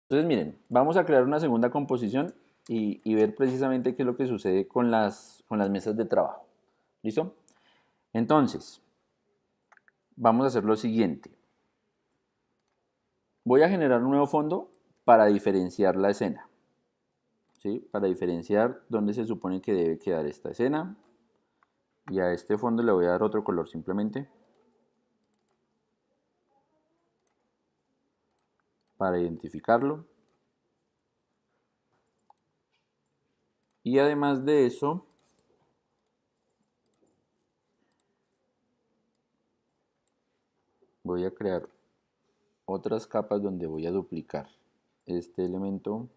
Entonces, miren, vamos a crear una segunda composición y ver precisamente qué es lo que sucede con las mesas de trabajo. ¿Listo? Entonces, vamos a hacer lo siguiente. Voy a generar un nuevo fondo para diferenciar la escena. ¿Sí? Para diferenciar dónde se supone que debe quedar esta escena. Y a este fondo le voy a dar otro color simplemente. Para identificarlo. Y además de eso, voy a crear otras capas donde voy a duplicar este elemento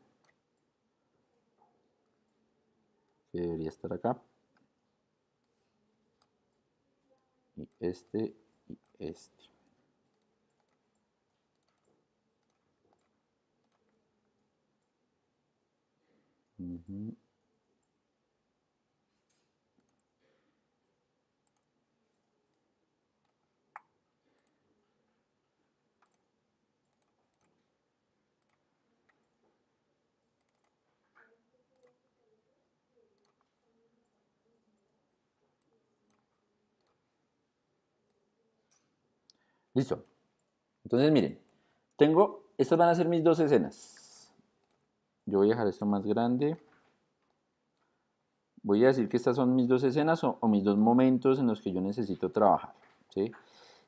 que debería estar acá. Y este y este. Listo. Entonces miren, estas van a ser mis dos escenas. Yo voy a dejar esto más grande. Voy a decir que estas son mis dos escenas o mis dos momentos en los que yo necesito trabajar. ¿Sí?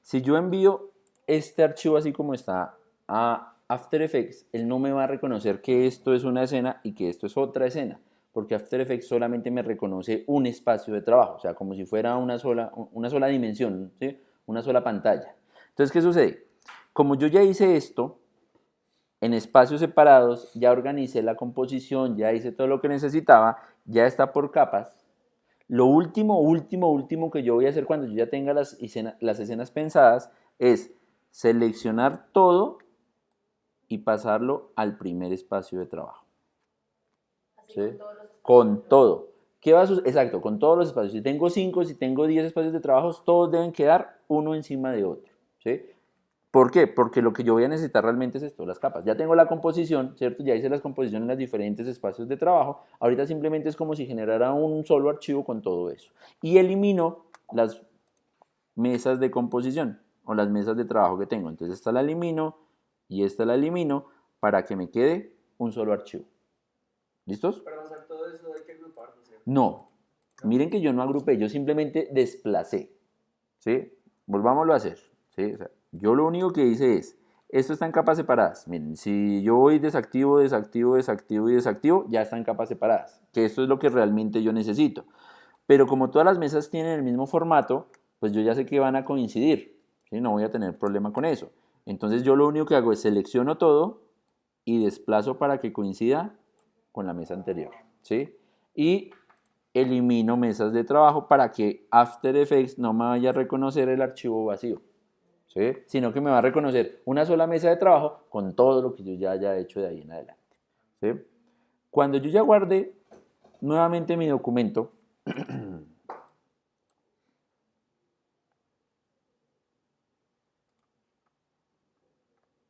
Si yo envío este archivo así como está a After Effects, él no me va a reconocer que esto es una escena y que esto es otra escena, porque After Effects solamente me reconoce un espacio de trabajo, o sea, como si fuera una sola dimensión, ¿sí? Una sola pantalla. Entonces, ¿qué sucede? Como yo ya hice esto, en espacios separados, ya organicé la composición, ya hice todo lo que necesitaba, ya está por capas. Lo último que yo voy a hacer cuando yo ya tenga las escenas pensadas es seleccionar todo y pasarlo al primer espacio de trabajo. ¿Sí? Con todo. ¿Qué va a suceder? Exacto, con todos los espacios. Si tengo 5, si tengo 10 espacios de trabajo, todos deben quedar uno encima de otro. ¿Sí? ¿Por qué? Porque lo que yo voy a necesitar realmente es esto, las capas. Ya tengo la composición, ¿cierto? Ya hice las composiciones en los diferentes espacios de trabajo. Ahorita simplemente es como si generara un solo archivo con todo eso. Y elimino las mesas de composición o las mesas de trabajo que tengo. Entonces esta la elimino y esta la elimino para que me quede un solo archivo. ¿Listos? Para avanzar todo eso hay que agruparlo, ¿cierto? No. Miren que yo no agrupé, yo simplemente desplacé. ¿Sí? Volvámoslo a hacer. ¿Sí? O sea, yo lo único que hice es, esto está en capas separadas. Miren, si yo voy desactivo, desactivo, desactivo y desactivo, ya están capas separadas. Que esto es lo que realmente yo necesito. Pero como todas las mesas tienen el mismo formato, pues yo ya sé que van a coincidir. ¿Sí? No voy a tener problema con eso. Entonces yo lo único que hago es selecciono todo y desplazo para que coincida con la mesa anterior. ¿Sí? Y elimino mesas de trabajo para que After Effects no me vaya a reconocer el archivo vacío. ¿Sí? Sino que me va a reconocer una sola mesa de trabajo con todo lo que yo ya haya hecho de ahí en adelante. ¿Sí? Cuando yo ya guarde nuevamente mi documento,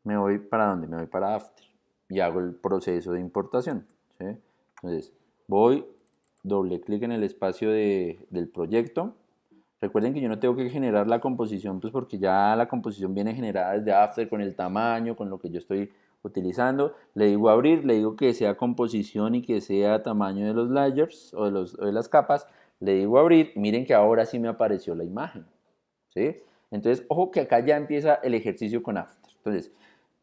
me voy para dónde? Me voy para After y hago el proceso de importación. ¿Sí? Entonces, voy, doble clic en el espacio del proyecto. Recuerden que yo no tengo que generar la composición, pues porque ya la composición viene generada desde After con el tamaño, con lo que yo estoy utilizando. Le digo abrir, le digo que sea composición y que sea tamaño de los layers o de las capas. Le digo abrir, miren que ahora sí me apareció la imagen. ¿Sí? Entonces, ojo que acá ya empieza el ejercicio con After. Entonces,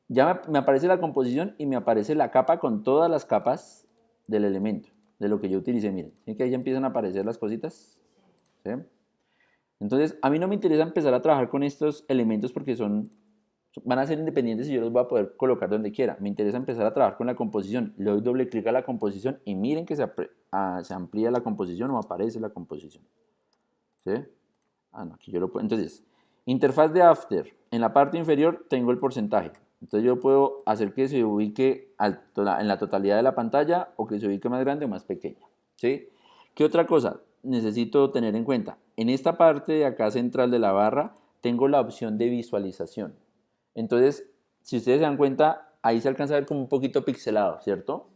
ya me aparece la composición y me aparece la capa con todas las capas del elemento, de lo que yo utilicé. Miren, ¿sí que ahí ya empiezan a aparecer las cositas? ¿Sí? Entonces, a mí no me interesa empezar a trabajar con estos elementos porque van a ser independientes y yo los voy a poder colocar donde quiera. Me interesa empezar a trabajar con la composición. Le doy doble clic a la composición y miren que se amplía la composición o aparece la composición. ¿Sí? Ah, no, aquí yo lo puedo. Entonces, interfaz de After. En la parte inferior tengo el porcentaje. Entonces yo puedo hacer que se ubique en la totalidad de la pantalla o que se ubique más grande o más pequeña. ¿Sí? ¿Qué otra cosa necesito tener en cuenta? En esta parte de acá central de la barra tengo la opción de visualización. Entonces, si ustedes se dan cuenta, ahí se alcanza a ver como un poquito pixelado, ¿cierto?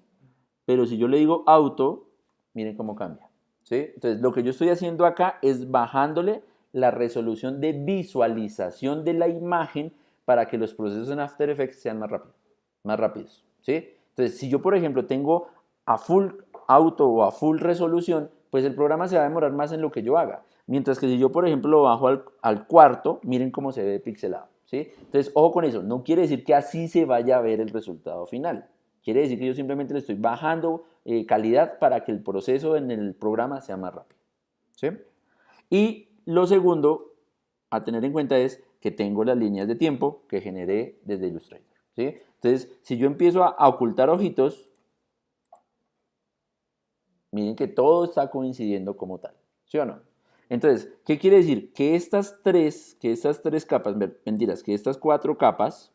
Pero si yo le digo auto, miren cómo cambia, ¿sí? Entonces, lo que yo estoy haciendo acá es bajándole la resolución de visualización de la imagen para que los procesos en After Effects sean más rápidos, ¿sí? Entonces, si yo, por ejemplo, tengo a full auto o a full resolución, pues el programa se va a demorar más en lo que yo haga. Mientras que si yo, por ejemplo, lo bajo al cuarto, miren cómo se ve pixelado, ¿sí? Entonces, ojo con eso, no quiere decir que así se vaya a ver el resultado final. Quiere decir que yo simplemente le estoy bajando calidad para que el proceso en el programa sea más rápido, ¿sí? Y lo segundo a tener en cuenta es que tengo las líneas de tiempo que generé desde Illustrator, ¿sí? Entonces, si yo empiezo a ocultar ojitos, miren que todo está coincidiendo como tal, ¿sí o no? Entonces, ¿qué quiere decir? Que estas tres capas, mentiras, que estas cuatro capas,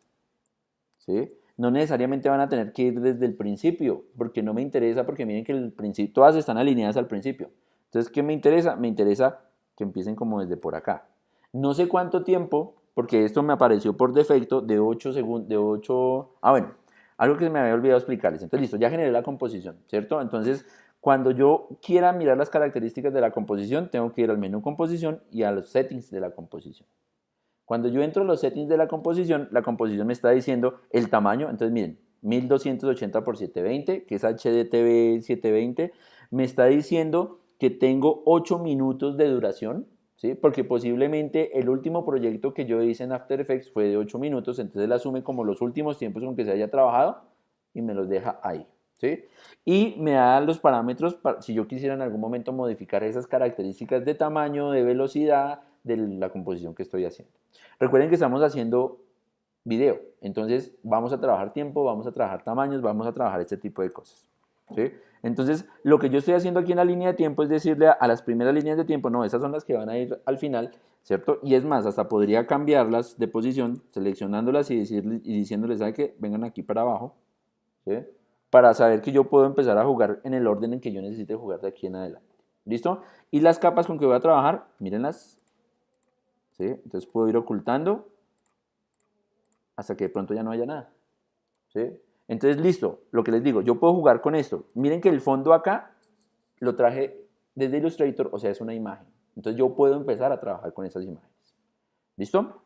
¿sí? No necesariamente van a tener que ir desde el principio, porque no me interesa, porque miren que el principio, todas están alineadas al principio. Entonces, ¿qué me interesa? Me interesa que empiecen como desde por acá. No sé cuánto tiempo, porque esto me apareció por defecto de 8 segundos, de 8... Ah, bueno, algo que se me había olvidado explicarles. Entonces, listo, ya generé la composición, ¿cierto? Entonces, cuando yo quiera mirar las características de la composición, tengo que ir al menú composición y a los settings de la composición. Cuando yo entro a los settings de la composición me está diciendo el tamaño. Entonces, miren, 1280 por 720, que es HDTV 720, me está diciendo que tengo 8 minutos de duración, ¿sí? Porque posiblemente el último proyecto que yo hice en After Effects fue de 8 minutos, entonces él asume como los últimos tiempos con que se haya trabajado y me los deja ahí, ¿sí? Y me da los parámetros para, si yo quisiera en algún momento modificar esas características de tamaño, de velocidad, de la composición que estoy haciendo. Recuerden que estamos haciendo video, entonces vamos a trabajar tiempo, vamos a trabajar tamaños, vamos a trabajar este tipo de cosas, ¿sí? Entonces, lo que yo estoy haciendo aquí en la línea de tiempo es decirle a las primeras líneas de tiempo, no, esas son las que van a ir al final, ¿cierto? Y es más, hasta podría cambiarlas de posición, seleccionándolas y diciéndoles, ¿sabe qué? Vengan aquí para abajo, ¿sí? Para saber que yo puedo empezar a jugar en el orden en que yo necesite jugar de aquí en adelante. ¿Listo? Y las capas con que voy a trabajar, mírenlas, ¿sí? Entonces puedo ir ocultando hasta que de pronto ya no haya nada, ¿sí? Entonces, listo, lo que les digo, yo puedo jugar con esto. Miren que el fondo acá lo traje desde Illustrator, o sea, es una imagen. Entonces yo puedo empezar a trabajar con esas imágenes. ¿Listo?